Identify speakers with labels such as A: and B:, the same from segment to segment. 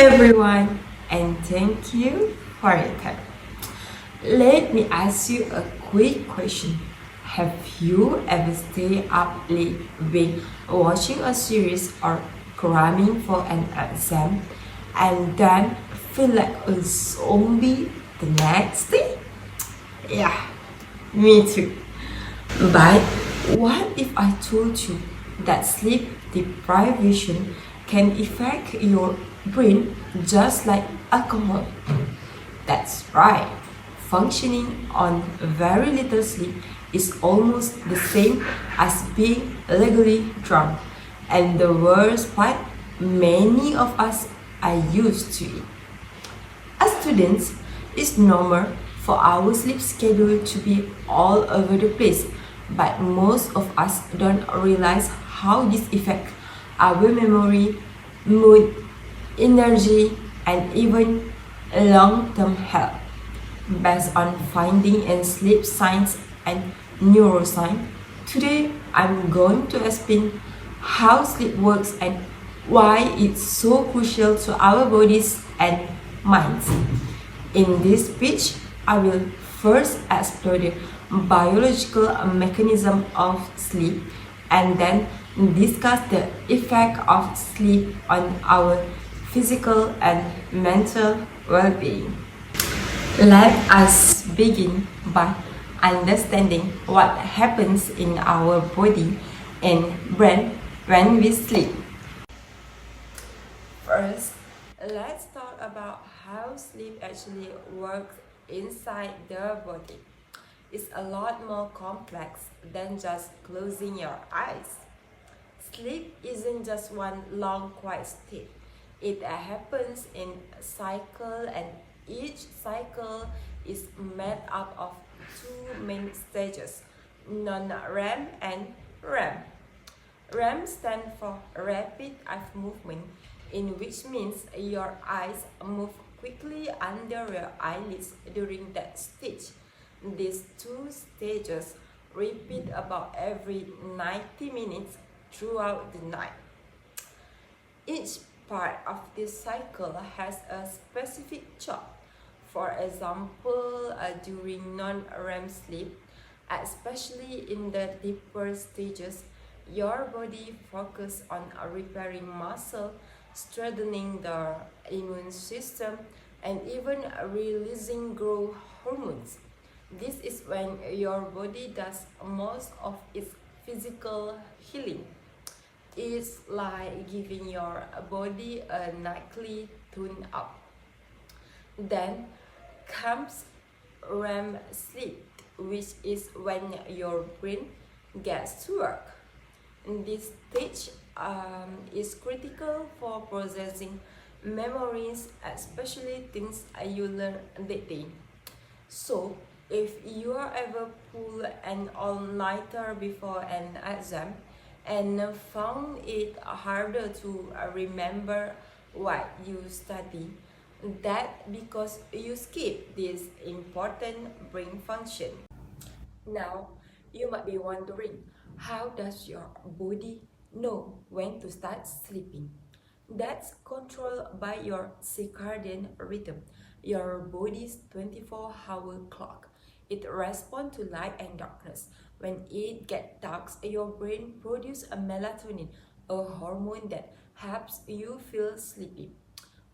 A: everyone, and thank you for your time. Let me ask you a quick question. Have you ever stayed up late when watching a series or cramming for an exam and then feel like a zombie the next day? Yeah, me too. But what if I told you that sleep deprivation can affect your brain just like alcohol? That's right. Functioning on very little sleep is almost the same as being legally drunk. And the worst part, many of us are used to it. As students, it's normal for our sleep schedule to be all over the place, but most of us don't realize how this affects our memory, mood, energy, and even long-term health. Based on finding in sleep science and neuroscience, today I'm going to explain how sleep works and why it's so crucial to our bodies and minds. In this speech, I will first explore the biological mechanism of sleep and then discuss the effect of sleep on our physical and mental well-being. Let us begin by understanding what happens in our body and brain when we sleep. First, let's talk about how sleep actually works inside the body. It's a lot more complex than just closing your eyes. Sleep isn't just one long quiet state. It happens in a cycle, and each cycle is made up of two main stages, non-REM and REM. REM stands for rapid eye movement, in which means your eyes move quickly under your eyelids during that stage. These two stages repeat about every 90 minutes throughout the night. Each part of this cycle has a specific job. For example, during non-REM sleep, especially in the deeper stages, your body focuses on repairing muscle, strengthening the immune system, and even releasing growth hormones. This is when your body does most of its physical healing. It's like giving your body a nightly tune-up. Then comes REM sleep, which is when your brain gets to work. This stage is critical for processing memories, especially things you learn that day. So, if you are ever pulled an all-nighter before an exam and found it harder to remember what you study, that because you skip this important brain function. Now, you might be wondering, how does your body know when to start sleeping? That's controlled by your circadian rhythm, your body's 24-hour clock. It responds to light and darkness. When it gets dark, your brain produces a melatonin, a hormone that helps you feel sleepy.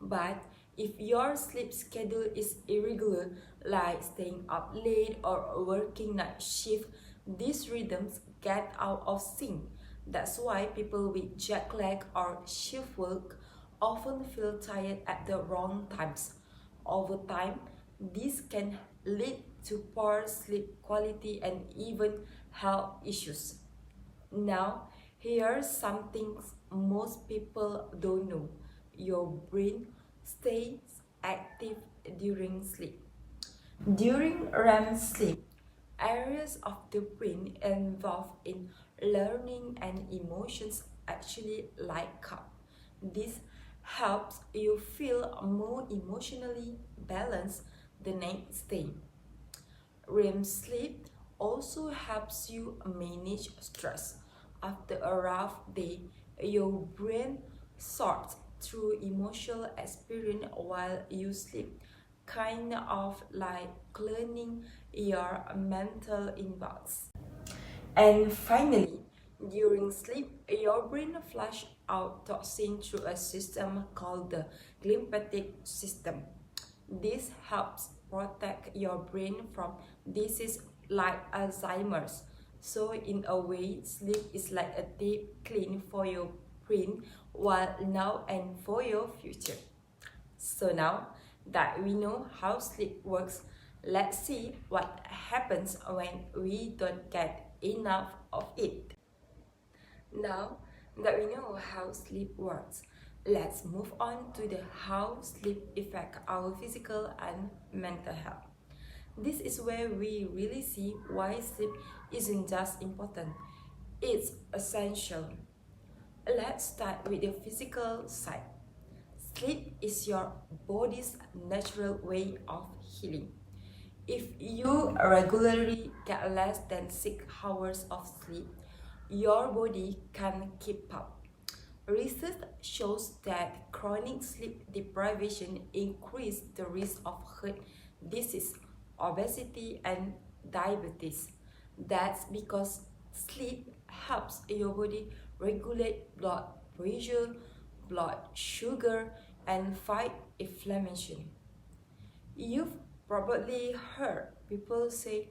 A: But if your sleep schedule is irregular, like staying up late or working night shift, these rhythms get out of sync. That's why people with jet lag or shift work often feel tired at the wrong times. Over time, this can lead to poor sleep quality and even health issues. Now, here's something most people don't know. Your brain stays active during sleep. During REM sleep, areas of the brain involved in learning and emotions actually light up. This helps you feel more emotionally balanced the next day. REM sleep also helps you manage stress. After a rough day, your brain sorts through emotional experience while you sleep, kind of like cleaning your mental inbox. And finally, during sleep, your brain flushes out toxins through a system called the glymphatic system. This helps protect your brain from disease like Alzheimer's. So in a way, sleep is like a deep clean for your brain while now and for your future. So now that we know how sleep works, let's see what happens when we don't get enough of it. Now that we know how sleep works, let's move on to the how sleep affects our physical and mental health. This is where we really see why sleep isn't just important, it's essential. Let's start with the physical side. Sleep is your body's natural way of healing. If you regularly get less than 6 hours of sleep, your body can keep up. Research shows that chronic sleep deprivation increases the risk of heart disease, obesity, and diabetes. That's because sleep helps your body regulate blood pressure, blood sugar, and fight inflammation. You've probably heard people say,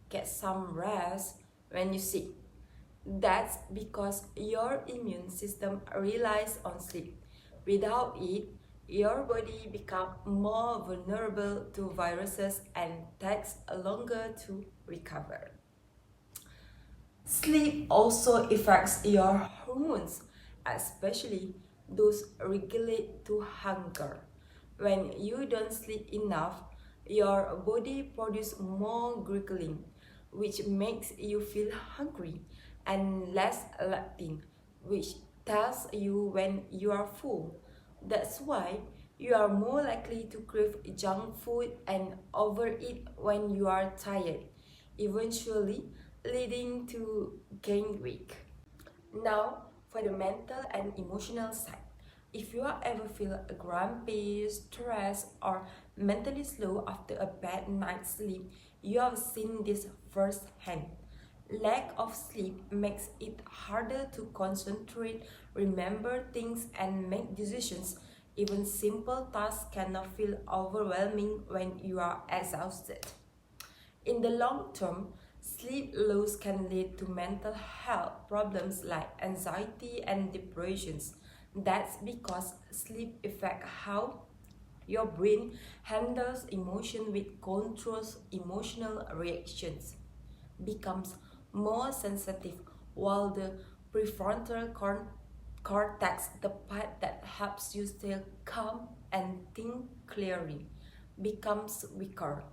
A: get some rest when you sick. That's because your immune system relies on sleep. Without it, your body becomes more vulnerable to viruses and takes longer to recover. Sleep also affects your hormones, especially those related to hunger. When you don't sleep enough, your body produces more ghrelin, which makes you feel hungry, and less leptin, which tells you when you are full. That's why you are more likely to crave junk food and overeat when you are tired, eventually leading to gain weight. Now, for the mental and emotional side. If you ever feel grumpy, stressed, or mentally slow after a bad night's sleep, you have seen this firsthand. Lack of sleep makes it harder to concentrate, remember things, and make decisions. Even simple tasks can feel overwhelming when you are exhausted. In the long term, sleep loss can lead to mental health problems like anxiety and depressions. That's because sleep affects how your brain handles emotion, with controls emotional reactions, becomes more sensitive, while the prefrontal cortex, the part that helps you stay calm and think clearly, becomes weaker.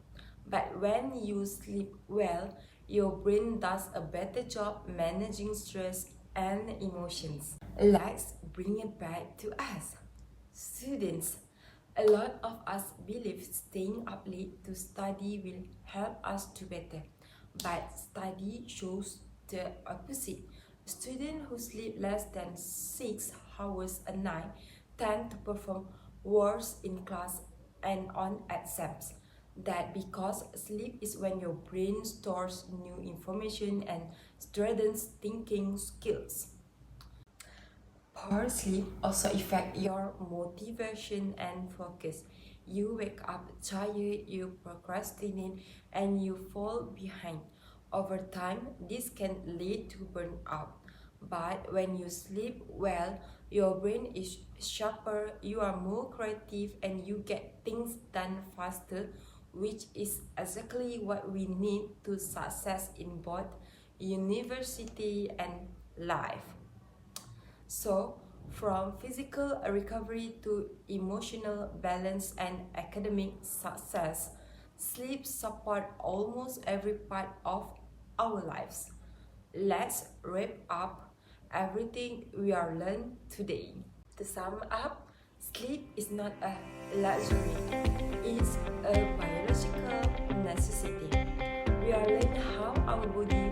A: But when you sleep well, your brain does a better job managing stress and emotions. Let's bring it back to us, students. A lot of us believe staying up late to study will help us do better, but study shows the opposite. Students who sleep less than 6 hours a night tend to perform worse in class and on exams. That because sleep is when your brain stores new information and strengthens thinking skills. Poor sleep also affects your motivation and focus. You wake up tired, you procrastinate, and you fall behind. Over time, this can lead to burnout. But when you sleep well, your brain is sharper, you are more creative, and you get things done faster, which is exactly what we need to success in both university and life. So, from physical recovery to emotional balance and academic success, sleep supports almost every part of our lives. Let's wrap up everything we are learned today. To sum up, sleep is not a luxury, it's a biological necessity. We are learning how our body